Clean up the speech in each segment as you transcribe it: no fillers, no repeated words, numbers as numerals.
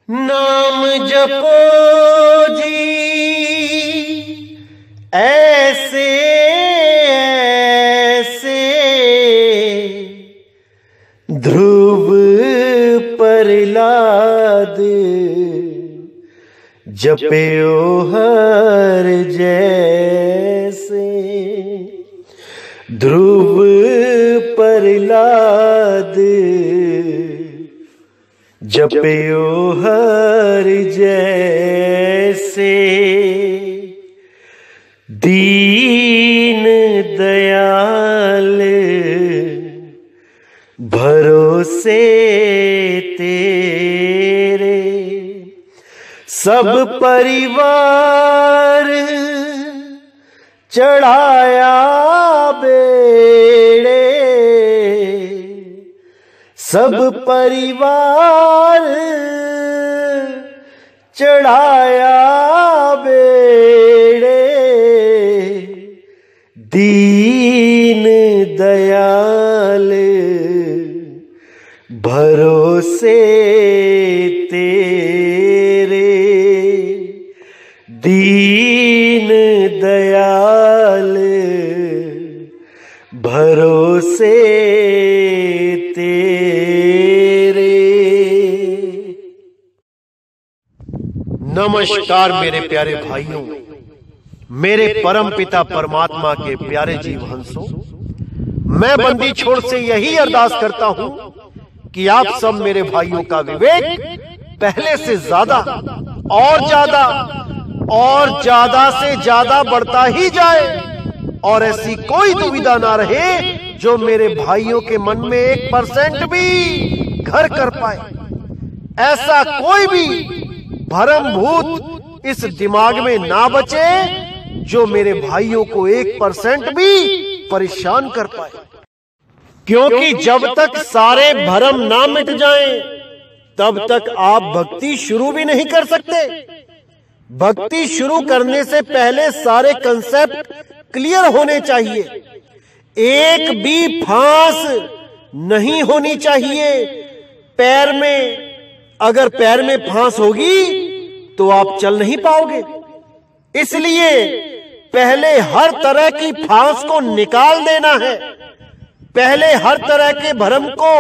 नाम जपो जी ऐसे ऐसे ध्रुव प्रहलाद जप्यो हर जैसे। ध्रुव प्रहलाद जप्यो हर जैसे। दीन दयाल भरोसे तेरे, सब परिवार चढ़ाया बेड़े। सब परिवार चढ़ाया बेड़े। दीन दयाल भरोसे तेरे। दीन दयाल भरोसे तेरे। नमस्कार मेरे प्यारे भाइयों, मेरे परम पिता परमात्मा के प्यारे जीव हंसों, मैं बंदी छोड़ से यही अरदास करता हूं कि आप सब मेरे भाइयों का विवेक पहले से ज्यादा और ज्यादा से ज्यादा बढ़ता ही जाए और ऐसी कोई दुविधा ना रहे जो मेरे भाइयों के मन में 1% भी घर कर पाए। ऐसा कोई भी भरम भूत इस दिमाग में ना बचे जो मेरे भाइयों को 1% भी परेशान कर पाए। क्योंकि जब तक सारे भरम ना मिट जाएं, तब तक आप भक्ति शुरू भी नहीं कर सकते। भक्ति शुरू करने से पहले सारे कंसेप्ट क्लियर होने चाहिए। एक भी फांस नहीं होनी चाहिए पैर में। अगर पैर में फांस होगी तो आप चल नहीं पाओगे। इसलिए पहले हर तरह की फांस को निकाल देना है। पहले हर तरह के भ्रम को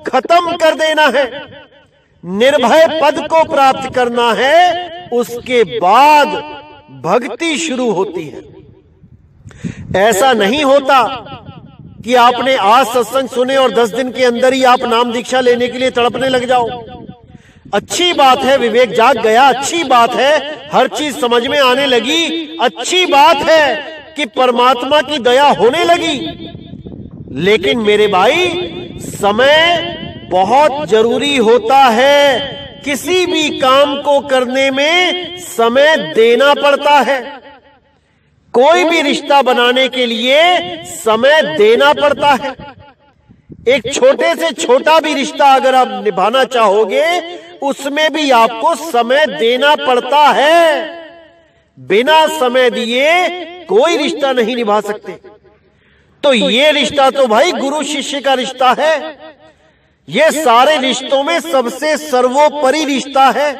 खत्म कर देना है। निर्भय पद को प्राप्त करना है, उसके बाद भक्ति शुरू होती है। ऐसा नहीं होता कि आपने आज सत्संग सुने और 10 दिन के अंदर ही आप नाम दीक्षा लेने के लिए तड़पने लग जाओ। अच्छी बात है, विवेक जाग गया, अच्छी बात है, हर चीज समझ में आने लगी, अच्छी बात है कि परमात्मा की दया होने लगी। लेकिन मेरे भाई, समय बहुत जरूरी होता है। किसी भी काम को करने में समय देना पड़ता है। कोई भी रिश्ता बनाने के लिए समय देना पड़ता है। एक छोटे से छोटा भी रिश्ता अगर आप निभाना चाहोगे, उसमें भी आपको समय देना पड़ता है। बिना समय दिए कोई रिश्ता नहीं निभा सकते। तो ये रिश्ता तो भाई गुरु शिष्य का रिश्ता है। ये सारे रिश्तों में सबसे सर्वोपरि रिश्ता है।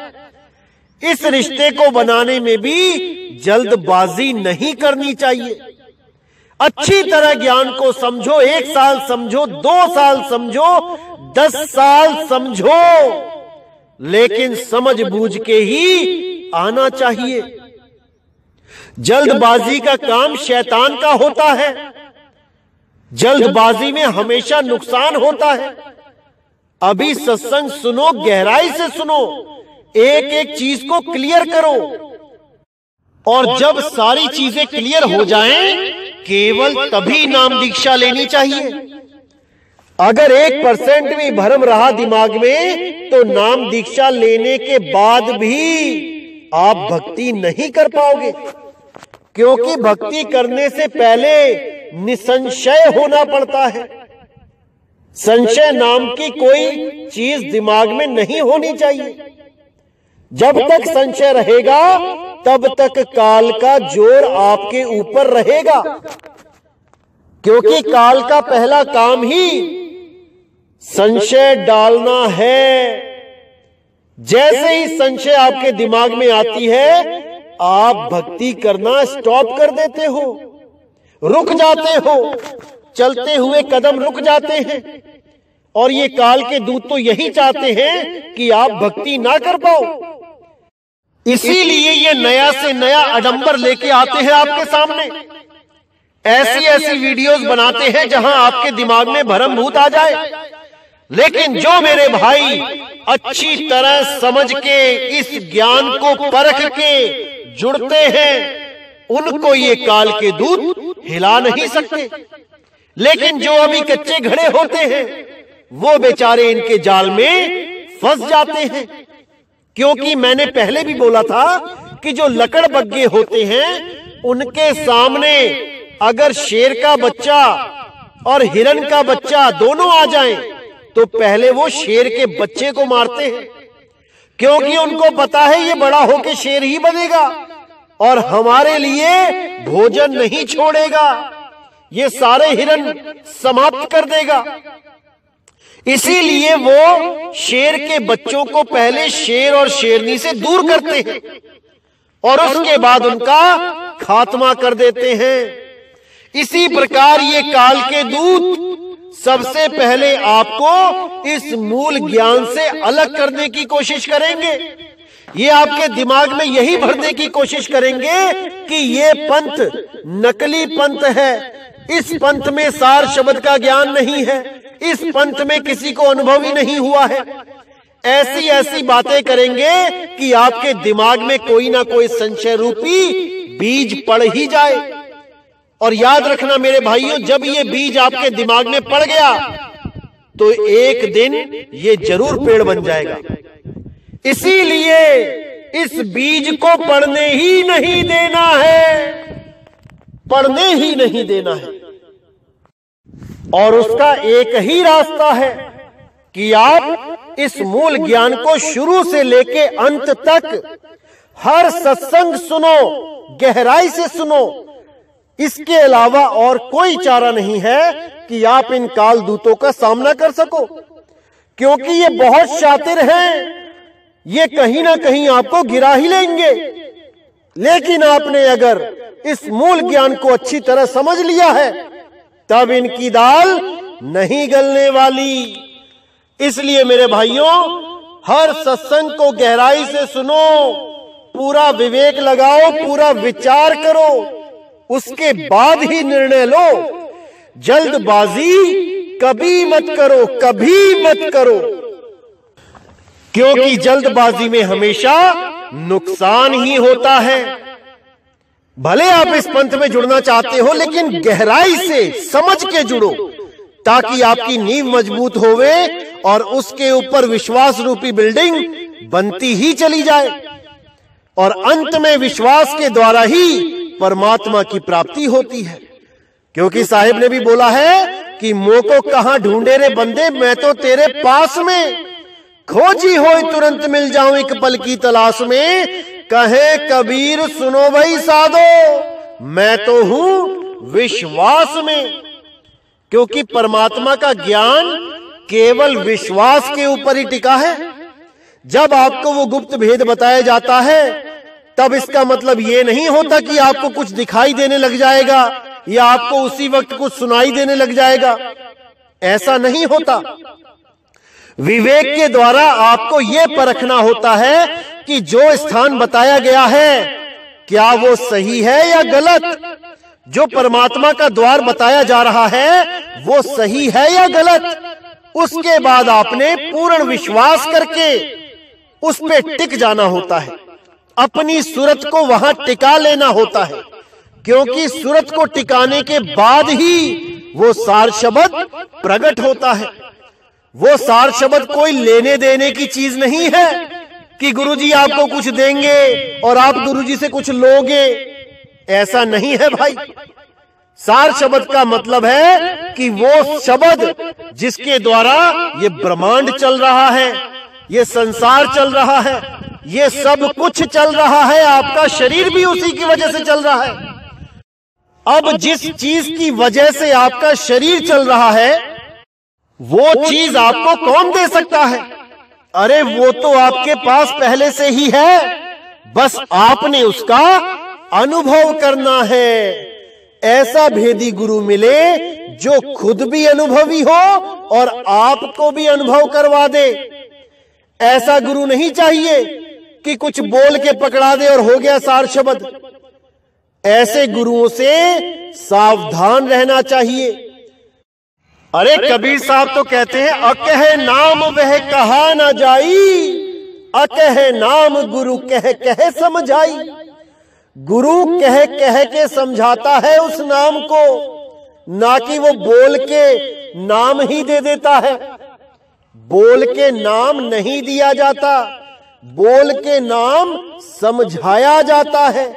इस रिश्ते को बनाने में भी जल्दबाजी नहीं करनी चाहिए। अच्छी तरह ज्ञान को समझो। 1 साल समझो, 2 साल समझो, 10 साल समझो, लेकिन समझ बूझ के ही आना चाहिए। जल्दबाजी का काम शैतान का होता है। जल्दबाजी में हमेशा नुकसान होता है। अभी सत्संग सुनो, गहराई से सुनो, एक एक चीज को क्लियर करो। और जब सारी चीजें क्लियर हो जाएं, केवल तभी नाम दीक्षा लेनी चाहिए। अगर 1% भी भ्रम रहा दिमाग में, तो नाम दीक्षा लेने के बाद भी आप भक्ति नहीं कर पाओगे। क्योंकि भक्ति करने से पहले निसंशय होना पड़ता है। संशय नाम की कोई चीज दिमाग में नहीं होनी चाहिए। जब तक संशय रहेगा, तब तक काल का जोर आपके ऊपर रहेगा। क्योंकि काल का पहला काम ही संशय डालना है। जैसे ही संशय आपके दिमाग में आती है, आप भक्ति करना स्टॉप कर देते हो, रुक जाते हो, चलते हुए कदम रुक जाते हैं। और ये काल के दूत तो यही चाहते हैं कि आप भक्ति ना कर पाओ। इसीलिए ये नया से नया आडंबर लेके आते हैं आपके सामने। ऐसी ऐसी वीडियोस बनाते हैं जहां आपके दिमाग में भरम भूत आ जाए। लेकिन जो मेरे भाई अच्छी तरह समझ के इस ज्ञान को परख के जुड़ते हैं, उनको ये काल के दूत हिला नहीं सकते। लेकिन जो अभी कच्चे घड़े होते हैं, वो बेचारे इनके जाल में फंस जाते हैं। क्योंकि मैंने पहले भी बोला था कि जो लकड़बग्गे होते हैं, उनके सामने अगर शेर का बच्चा और हिरन का बच्चा दोनों आ जाएं, तो पहले वो शेर के बच्चे को मारते हैं। क्योंकि उनको पता है ये बड़ा होके शेर ही बनेगा और हमारे लिए भोजन नहीं छोड़ेगा, ये सारे हिरन समाप्त कर देगा। इसीलिए वो शेर के बच्चों को पहले शेर और शेरनी से दूर करते हैं और उसके बाद उनका खात्मा कर देते हैं। इसी प्रकार ये काल के दूत सबसे पहले आपको इस मूल ज्ञान से अलग करने की कोशिश करेंगे। ये आपके दिमाग में यही भरने की कोशिश करेंगे कि ये पंथ नकली पंथ है, इस पंथ में सार शब्द का ज्ञान नहीं है, इस पंथ में किसी को अनुभव ही नहीं हुआ है। ऐसी ऐसी बातें करेंगे कि आपके दिमाग में कोई ना कोई संशय रूपी बीज पड़ ही जाए। और याद रखना मेरे भाइयों, जब ये बीज आपके दिमाग में पड़ गया तो एक दिन ये जरूर पेड़ बन जाएगा। इसीलिए इस बीज को पड़ने ही नहीं देना है, पड़ने ही नहीं देना है। और उसका एक ही रास्ता है कि आप इस मूल ज्ञान को शुरू से लेके अंत तक हर सत्संग सुनो, गहराई से सुनो। इसके अलावा और कोई चारा नहीं है कि आप इन काल दूतों का सामना कर सको। क्योंकि ये बहुत शातिर हैं, ये कहीं ना कहीं आपको गिरा ही लेंगे। लेकिन आपने अगर इस मूल ज्ञान को अच्छी तरह समझ लिया है, तब इनकी दाल नहीं गलने वाली। इसलिए मेरे भाइयों, हर सत्संग को गहराई से सुनो, पूरा विवेक लगाओ, पूरा विचार करो, उसके बाद ही निर्णय लो। जल्दबाजी कभी मत करो, कभी मत करो। क्योंकि जल्दबाजी में हमेशा नुकसान ही होता है। भले आप इस पंथ में जुड़ना चाहते हो, लेकिन गहराई से समझ के जुड़ो, ताकि आपकी नींव मजबूत होवे और उसके ऊपर विश्वास रूपी बिल्डिंग बनती ही चली जाए। और अंत में विश्वास के द्वारा ही परमात्मा की प्राप्ति होती है। क्योंकि साहिब ने भी बोला है कि मोह को कहां ढूंढे रे बंदे, मैं तो तेरे पास में, खोजी होए तुरंत मिल जाऊं एक पल की तलाश में। कहे कबीर सुनो भाई साधो, मैं तो हूं विश्वास में। क्योंकि परमात्मा का ज्ञान केवल विश्वास के ऊपर ही टिका है। जब आपको वो गुप्त भेद बताया जाता है, तब इसका मतलब ये नहीं होता कि आपको कुछ दिखाई देने लग जाएगा या आपको उसी वक्त कुछ सुनाई देने लग जाएगा। ऐसा नहीं होता। विवेक के द्वारा आपको यह परखना होता है कि जो स्थान बताया गया है, क्या वो सही है या गलत। जो परमात्मा का द्वार बताया जा रहा है, वो सही है या गलत। उसके बाद आपने पूर्ण विश्वास करके उस पे टिक जाना होता है। अपनी सूरत को वहां टिका लेना होता है। क्योंकि सूरत को टिकाने के बाद ही वो सार शब्द प्रकट होता है। वो सार शब्द कोई लेने देने की चीज नहीं है कि गुरुजी आपको कुछ देंगे और आप गुरुजी से कुछ लोगे। ऐसा नहीं है भाई। सार शब्द का मतलब है कि वो शब्द जिसके द्वारा ये ब्रह्मांड चल रहा है, ये संसार चल रहा है, ये सब कुछ चल रहा है। आपका शरीर भी उसी की वजह से चल रहा है। अब जिस चीज की वजह से आपका शरीर चल रहा है, वो चीज आपको कौन दे सकता है? अरे वो तो आपके पास पहले से ही है, बस आपने उसका अनुभव करना है। ऐसा भेदी गुरु मिले जो खुद भी अनुभवी हो और आपको भी अनुभव करवा दे। ऐसा गुरु नहीं चाहिए कि कुछ बोल के पकड़ा दे और हो गया सार शब्द। ऐसे गुरुओं से सावधान रहना चाहिए। अरे कबीर साहब तो कहते हैं, अकह नाम वह कहा ना जाई, अकह नाम गुरु कह कह समझाई। गुरु कह कह के समझाता है उस नाम को, ना कि वो बोल के नाम ही दे देता है। बोल के नाम नहीं दिया जाता, बोल के नाम समझाया जाता है।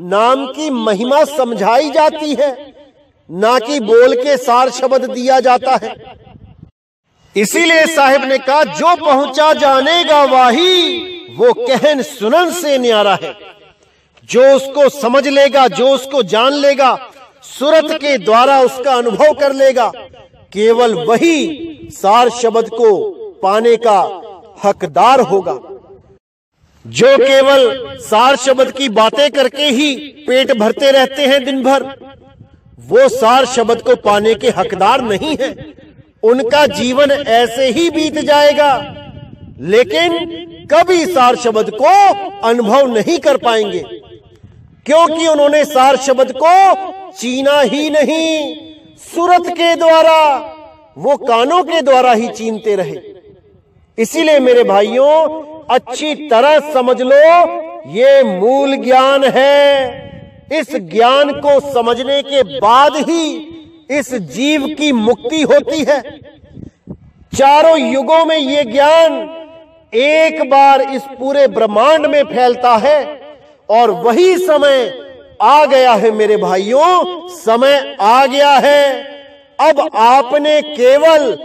नाम की महिमा समझाई जाती है, ना कि बोल के सार शब्द दिया जाता है। इसीलिए साहिब ने कहा, जो पहुंचा जानेगा वाही, वो कहन सुनन से न्यारा है। जो उसको समझ लेगा, जो उसको जान लेगा, सुरत के द्वारा उसका अनुभव कर लेगा, केवल वही सार शब्द को पाने का हकदार होगा। जो केवल सार शब्द की बातें करके ही पेट भरते रहते हैं दिन भर, वो सार शब्द को पाने के हकदार नहीं है। उनका जीवन ऐसे ही बीत जाएगा, लेकिन कभी सार शब्द को अनुभव नहीं कर पाएंगे, क्योंकि उन्होंने सार शब्द को चीना ही नहीं। सुरत के द्वारा, वो कानों के द्वारा ही चीनते रहे। इसीलिए मेरे भाइयों, अच्छी तरह समझ लो, ये मूल ज्ञान है। इस ज्ञान को समझने के बाद ही इस जीव की मुक्ति होती है। चारों युगों में ये ज्ञान एक बार इस पूरे ब्रह्मांड में फैलता है, और वही समय आ गया है मेरे भाइयों, समय आ गया है। अब आपने केवल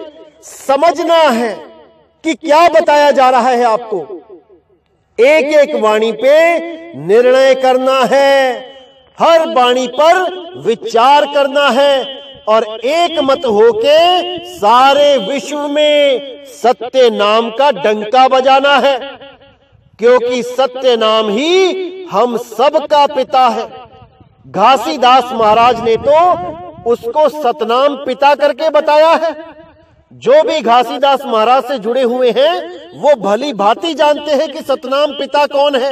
समझना है कि क्या बताया जा रहा है आपको। एक एक वाणी पे निर्णय करना है, हर वाणी पर विचार करना है, और एक मत होके सारे विश्व में सत्य नाम का डंका बजाना है, क्योंकि सत्य नाम ही हम सब का पिता है। घासीदास महाराज ने तो उसको सतनाम पिता करके बताया है। जो भी घासीदास महाराज से जुड़े हुए हैं, वो भली भांति जानते हैं कि सतनाम पिता कौन है,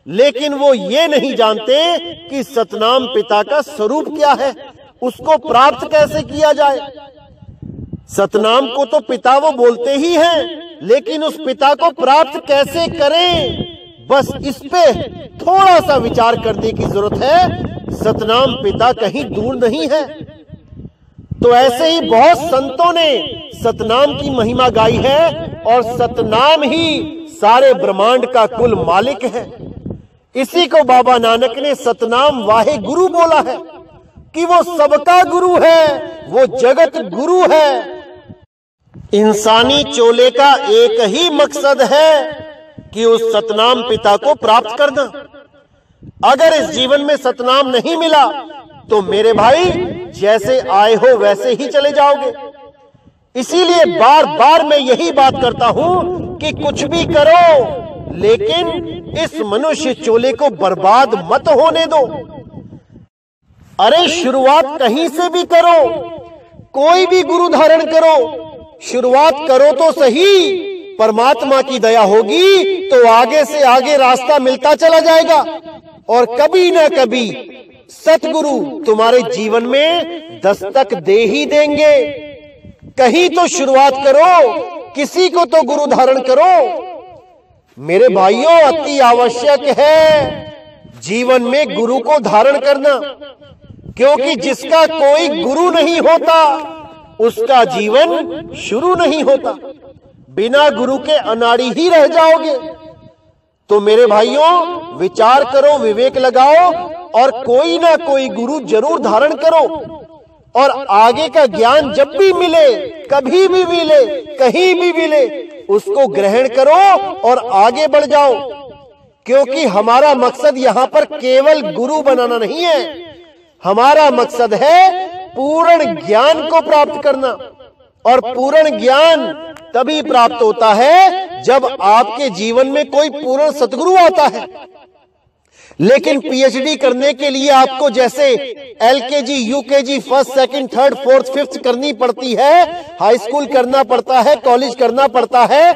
लेकिन वो ये नहीं जानते कि सतनाम पिता का स्वरूप क्या है, उसको प्राप्त कैसे किया जाए। सतनाम को तो पिता वो बोलते ही हैं, लेकिन उस पिता को प्राप्त कैसे करें, बस इस पे थोड़ा सा विचार करने की जरूरत है। सतनाम पिता कहीं दूर नहीं है। तो ऐसे ही बहुत संतों ने सतनाम की महिमा गाई है, और सतनाम ही सारे ब्रह्मांड का कुल मालिक है। इसी को बाबा नानक ने सतनाम वाहे गुरु बोला है, कि वो सबका गुरु है, वो जगत गुरु है। इंसानी चोले का एक ही मकसद है कि उस सतनाम पिता को प्राप्त करना। अगर इस जीवन में सतनाम नहीं मिला, तो मेरे भाई जैसे आए हो वैसे ही चले जाओगे। इसीलिए बार बार मैं यही बात करता हूं कि कुछ भी करो, लेकिन इस मनुष्य चोले को बर्बाद मत होने दो। अरे शुरुआत कहीं से भी करो, कोई भी गुरु धारण करो, शुरुआत करो तो सही। परमात्मा की दया होगी तो आगे से आगे रास्ता मिलता चला जाएगा, और कभी ना कभी सतगुरु तुम्हारे जीवन में दस्तक दे ही देंगे। कहीं तो शुरुआत करो, किसी को तो गुरु धारण करो। मेरे भाइयों, अति आवश्यक है जीवन में गुरु को धारण करना, क्योंकि जिसका कोई गुरु नहीं होता, उसका जीवन शुरू नहीं होता। बिना गुरु के अनाड़ी ही रह जाओगे। तो मेरे भाइयों, विचार करो, विवेक लगाओ, और कोई ना कोई गुरु जरूर धारण करो, और आगे का ज्ञान जब भी मिले, कभी भी मिले, कहीं भी मिले, उसको ग्रहण करो और आगे बढ़ जाओ। क्योंकि हमारा मकसद यहाँ पर केवल गुरु बनाना नहीं है, हमारा मकसद है पूर्ण ज्ञान को प्राप्त करना। और पूर्ण ज्ञान तभी प्राप्त होता है जब आपके जीवन में कोई पूर्ण सतगुरु आता है। लेकिन पीएचडी करने के लिए आपको जैसे LKG, UKG, first, second, third, fourth, fifth करनी पड़ती है, हाई स्कूल करना पड़ता है, कॉलेज करना पड़ता है,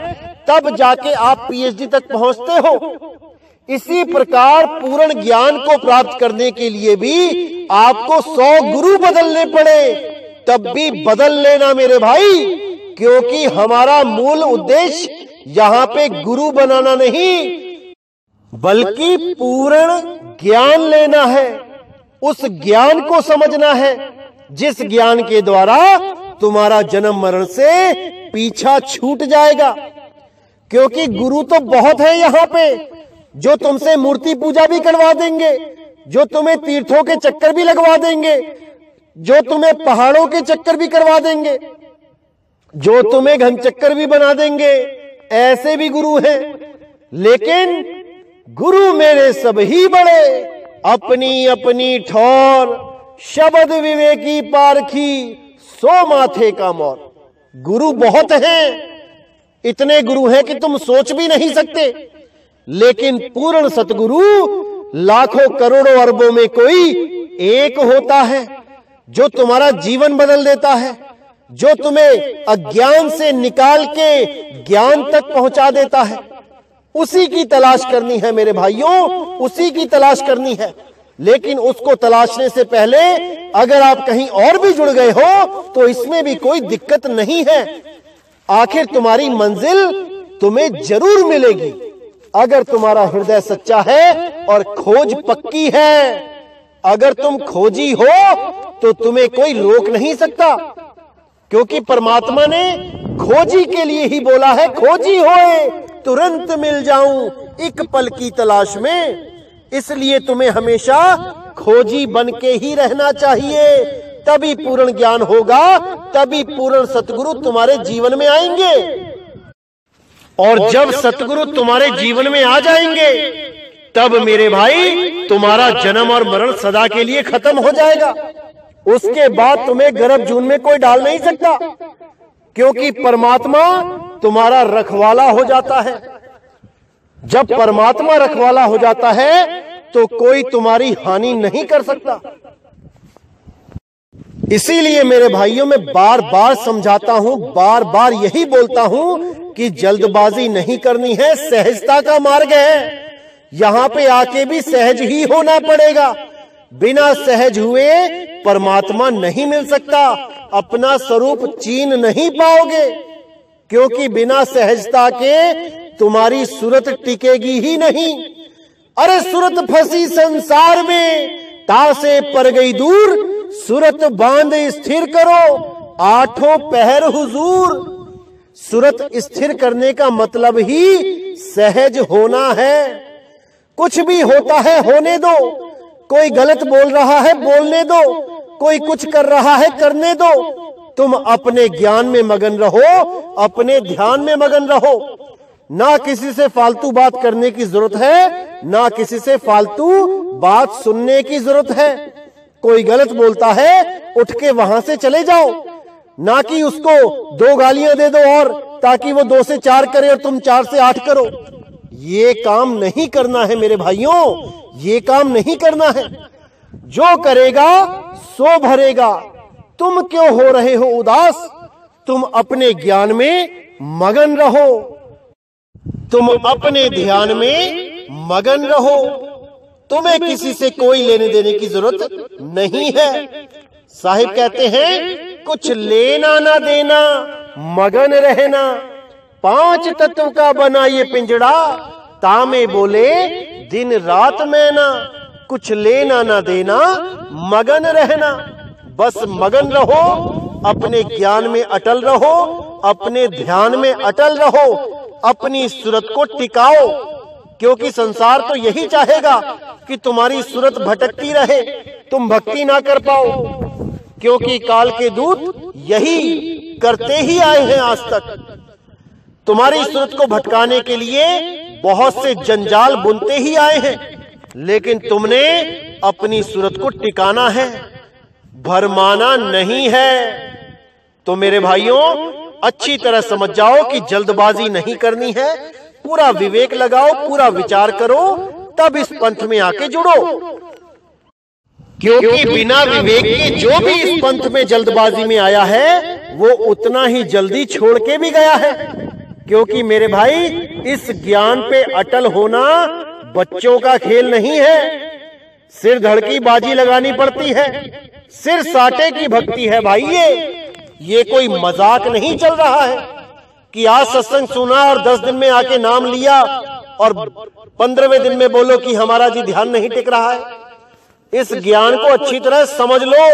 तब जाके आप पीएचडी तक पहुंचते हो। इसी प्रकार पूर्ण ज्ञान को प्राप्त करने के लिए भी आपको 100 गुरु बदलने पड़े, तब भी बदल लेना मेरे भाई, क्योंकि हमारा मूल उद्देश्य यहां पे गुरु बनाना नहीं, बल्कि पूर्ण ज्ञान लेना है। उस ज्ञान को समझना है जिस ज्ञान के द्वारा तुम्हारा जन्म मरण से पीछा छूट जाएगा। क्योंकि गुरु तो बहुत है यहां पे, जो तुमसे मूर्ति पूजा भी करवा देंगे, जो तुम्हें तीर्थों के चक्कर भी लगवा देंगे, जो तुम्हें पहाड़ों के चक्कर भी करवा देंगे, जो तुम्हें घन चक्कर भी बना देंगे, ऐसे भी गुरु हैं। लेकिन गुरु मेरे सब ही बड़े, अपनी अपनी ठौर, शब्द विवेकी पारखी, सो माथे का मोर। गुरु बहुत हैं, इतने गुरु हैं कि तुम सोच भी नहीं सकते। लेकिन पूर्ण सतगुरु लाखों करोड़ों अरबों में कोई एक होता है, जो तुम्हारा जीवन बदल देता है, जो तुम्हें अज्ञान से निकाल के ज्ञान तक पहुंचा देता है। उसी की तलाश करनी है मेरे भाइयों, उसी की तलाश करनी है। लेकिन उसको तलाशने से पहले अगर आप कहीं और भी जुड़ गए हो तो इसमें भी कोई दिक्कत नहीं है। आखिर तुम्हारी मंजिल तुम्हें जरूर मिलेगी, अगर तुम्हारा हृदय सच्चा है और खोज पक्की है। अगर तुम खोजी हो तो तुम्हें कोई रोक नहीं सकता, क्योंकि परमात्मा ने खोजी के लिए ही बोला है, खोजी होए तुरंत मिल जाऊं एक पल की तलाश में। इसलिए तुम्हें हमेशा खोजी बन के ही रहना चाहिए, तभी पूर्ण ज्ञान होगा, तभी पूर्ण सतगुरु तुम्हारे जीवन में आएंगे। और जब सतगुरु तुम्हारे जीवन में आ जाएंगे, तब मेरे भाई तुम्हारा जन्म और मरण सदा के लिए खत्म हो जाएगा। उसके बाद तुम्हें गर्भ जून में कोई डाल नहीं सकता, क्योंकि परमात्मा तुम्हारा रखवाला हो जाता है। जब परमात्मा रखवाला हो जाता है तो कोई तुम्हारी हानि नहीं कर सकता। इसीलिए मेरे भाइयों, मैं बार बार समझाता हूं, बार बार यही बोलता हूं कि जल्दबाजी नहीं करनी है, सहजता का मार्ग है। यहां पे आके भी सहज ही होना पड़ेगा। बिना सहज हुए परमात्मा नहीं मिल सकता, अपना स्वरूप चीन नहीं पाओगे, क्योंकि बिना सहजता के तुम्हारी सूरत टिकेगी ही नहीं। अरे सूरत फंसी संसार में, तासे पर गई दूर, सूरत बांध स्थिर करो, आठों पहर हुजूर। सूरत स्थिर करने का मतलब ही सहज होना है। कुछ भी होता है होने दो, कोई गलत बोल रहा है बोलने दो, कोई कुछ कर रहा है करने दो। तुम अपने ज्ञान में मगन रहो, अपने ध्यान में मगन रहो। ना किसी से फालतू बात करने की जरूरत है, ना किसी से फालतू बात सुनने की जरूरत है। कोई गलत बोलता है, उठ के वहां से चले जाओ, ना कि उसको 2 गालियां दे दो और ताकि वो 2 से 4 करे और तुम 4 से 8 करो। ये काम नहीं करना है मेरे भाइयों, ये काम नहीं करना है। जो करेगा सो भरेगा। तुम क्यों हो रहे हो उदास? तुम अपने ज्ञान में मगन रहो, तुम अपने ध्यान में मगन रहो। तुम्हें किसी से कोई लेने देने की जरूरत नहीं है। साहिब कहते हैं, कुछ लेना ना देना, मगन रहना। 5 तत्व का बना ये पिंजड़ा, तामे बोले दिन रात मैना। कुछ लेना ना देना, मगन रहना। बस मगन रहो, अपने ज्ञान में अटल रहो, अपने ध्यान में अटल रहो, अपनी सूरत को टिकाओ। क्योंकि संसार तो यही चाहेगा कि तुम्हारी सूरत भटकती रहे, तुम भक्ति ना कर पाओ। क्योंकि काल के दूत यही करते ही आए हैं आज तक। तुम्हारी सूरत को भटकाने के लिए बहुत से जंजाल बुनते ही आए हैं, लेकिन तुमने अपनी सूरत को टिकाना है, भरमाना नहीं है। तो मेरे भाइयों, अच्छी तरह समझ जाओ कि जल्दबाजी नहीं करनी है, पूरा विवेक लगाओ, पूरा विचार करो, तब इस पंथ में आके जुड़ो। क्योंकि बिना विवेक के जो भी इस पंथ में जल्दबाजी में आया है वो उतना ही जल्दी छोड़ के भी गया है। क्योंकि मेरे भाई, इस ज्ञान पे अटल होना बच्चों का खेल नहीं है, सिर धड़ की बाजी लगानी पड़ती है, सिर साटे की भक्ति है भाई। ये कोई मजाक नहीं चल रहा है कि आज सत्संग सुना और 10 दिन में आके नाम लिया और 15वें दिन में बोलो कि हमारा जी ध्यान नहीं टिक रहा है। इस ज्ञान को अच्छी तरह समझ लो,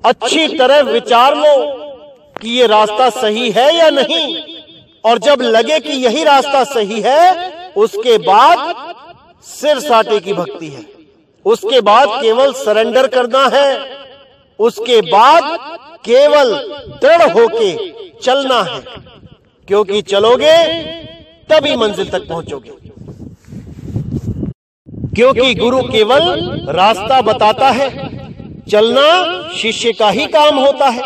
अच्छी तरह विचार लो कि ये रास्ता सही है या नहीं, और जब लगे कि यही रास्ता सही है, उसके बाद सिर साटे की भक्ति है, उसके बाद केवल सरेंडर करना है, उसके बाद केवल दृढ़ होके चलना है। क्योंकि चलोगे तभी मंजिल तक पहुंचोगे। क्योंकि गुरु केवल रास्ता बताता है, चलना शिष्य का ही काम होता है।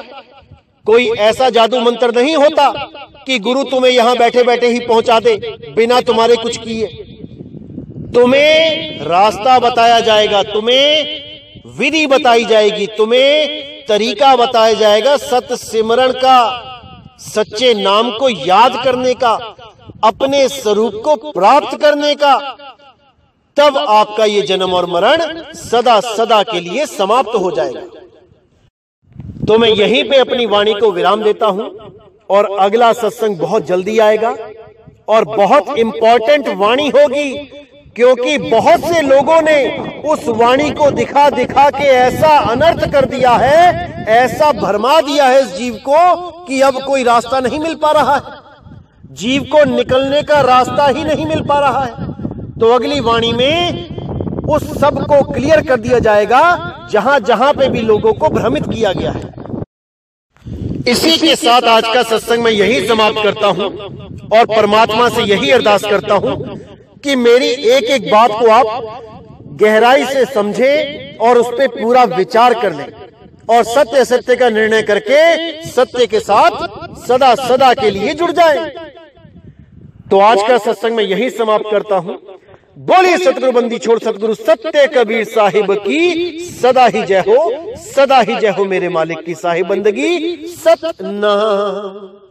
कोई ऐसा जादू मंत्र नहीं होता कि गुरु तुम्हें यहां बैठे बैठे ही पहुंचा दे बिना तुम्हारे कुछ किए। तुम्हें रास्ता बताया जाएगा, तुम्हें विधि बताई जाएगी, तुम्हें तरीका बताया जाएगा सत्य सिमरण का, सच्चे नाम को याद करने का, अपने स्वरूप को प्राप्त करने का। तब आपका ये जन्म और मरण सदा सदा के लिए समाप्त हो जाएगा। तो मैं यहीं पे अपनी वाणी को विराम देता हूं और अगला सत्संग बहुत जल्दी आएगा और बहुत इंपॉर्टेंट वाणी होगी। क्योंकि बहुत से लोगों ने उस वाणी को दिखा दिखा के ऐसा अनर्थ कर दिया है, ऐसा भरमा दिया है इस जीव को कि अब कोई रास्ता नहीं मिल पा रहा है, जीव को निकलने का रास्ता ही नहीं मिल पा रहा है। तो अगली वाणी में उस सब को क्लियर कर दिया जाएगा जहां जहां पे भी लोगों को भ्रमित किया गया है। इसी के साथ आज का सत्संग मैं यही समाप्त करता हूं और परमात्मा से यही अरदास करता हूं कि मेरी एक एक बात को आप गहराई से समझें और उस पर पूरा विचार कर लें और सत्य सत्य का निर्णय करके सत्य के साथ सदा सदा के लिए जुड़ जाएं। तो आज का सत्संग मैं यही समाप्त करता हूं। बोलिए सतगुरु बंदी छोड़ सतगुरु सत्य कबीर साहिब की सदा ही जय हो, सदा ही जय हो मेरे मालिक की साहिब बंदगी सतनाम।